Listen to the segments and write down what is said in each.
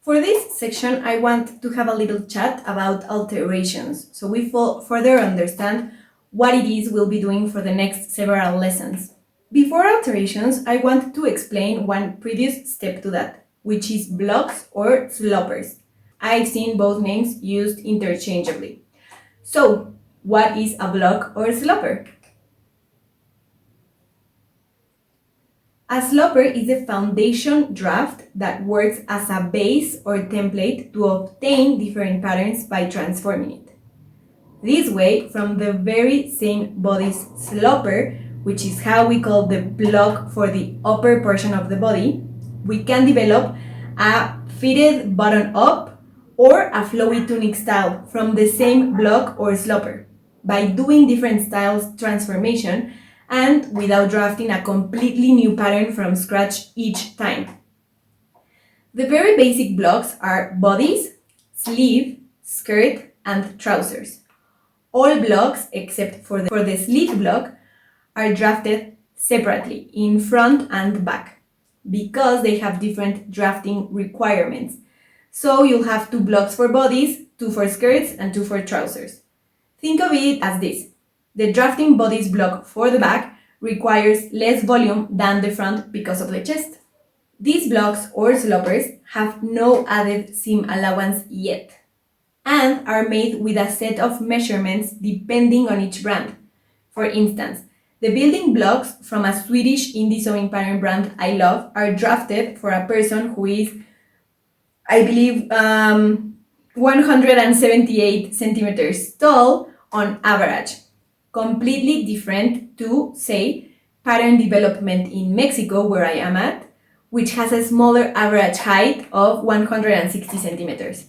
For this section, I want to have a little chat about alterations, so we further understand what it is we'll be doing for the next several lessons. Before alterations, I want to explain one previous step to that, which is blocks or sloppers. I've seen both names used interchangeably. So, what is a block or slopper? A slopper is a foundation draft that works as a base or template to obtain different patterns by transforming it. This way, from the very same body's slopper, which is how we call the block for the upper portion of the body, we can develop a fitted button-up or a flowy tunic style from the same block or slopper by doing different styles transformation and without drafting a completely new pattern from scratch each time. The very basic blocks are bodice, sleeve, skirt, and trousers. All blocks, except for the sleeve block, are drafted separately in front and back because they have different drafting requirements. So you'll have 2 blocks for bodies, 2 for skirts, and 2 for trousers. Think of it as this. The drafting bodice block for the back requires less volume than the front because of the chest. These blocks or sloppers have no added seam allowance yet and are made with a set of measurements depending on each brand. For instance, the building blocks from a Swedish indie sewing pattern brand I love are drafted for a person who is, I believe, 178 centimeters tall on average. Completely different to, say, pattern development in Mexico, where I am at, which has a smaller average height of 160 centimeters.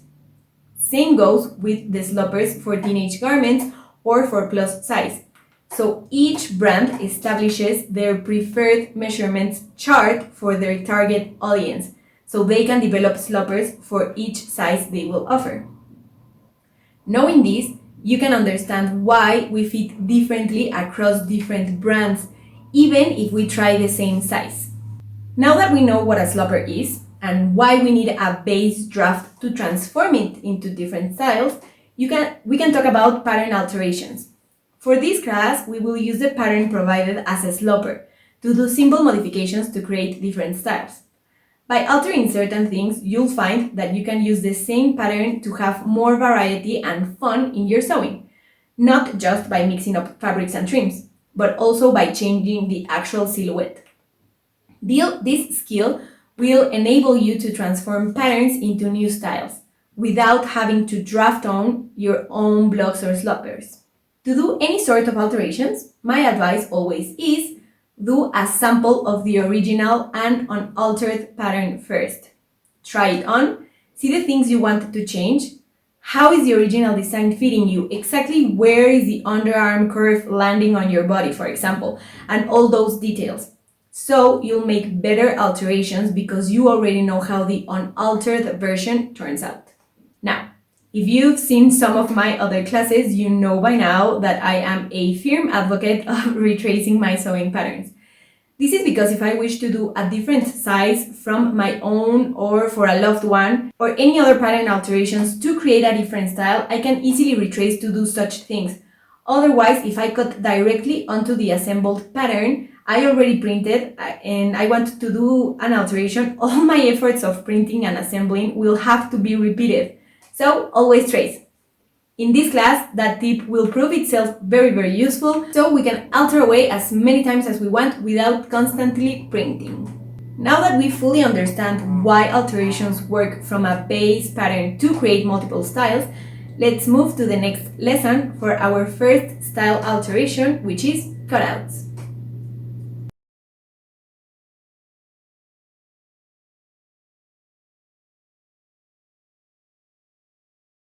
Same goes with the sloppers for teenage garments or for plus size. So each brand establishes their preferred measurements chart for their target audience, so they can develop sloppers for each size they will offer. Knowing this, you can understand why we fit differently across different brands, even if we try the same size. Now that we know what a slopper is and why we need a base draft to transform it into different styles, we can talk about pattern alterations. For this class, we will use the pattern provided as a slopper to do simple modifications to create different styles. By altering certain things, you'll find that you can use the same pattern to have more variety and fun in your sewing, not just by mixing up fabrics and trims, but also by changing the actual silhouette. This skill will enable you to transform patterns into new styles without having to draft on your own blocks or sloppers. To do any sort of alterations, my advice always is do a sample of the original and unaltered pattern first. Try it on, see the things you want to change. How is the original design fitting you? Exactly where is the underarm curve landing on your body, for example, and all those details. So you'll make better alterations because you already know how the unaltered version turns out. Now, if you've seen some of my other classes, you know by now that I am a firm advocate of retracing my sewing patterns. This is because if I wish to do a different size from my own or for a loved one or any other pattern alterations to create a different style, I can easily retrace to do such things. Otherwise, if I cut directly onto the assembled pattern I already printed and I want to do an alteration, all my efforts of printing and assembling will have to be repeated. So always trace. In this class, that tip will prove itself very, very useful, so we can alter away as many times as we want without constantly printing. Now that we fully understand why alterations work from a base pattern to create multiple styles, let's move to the next lesson for our first style alteration, which is cutouts.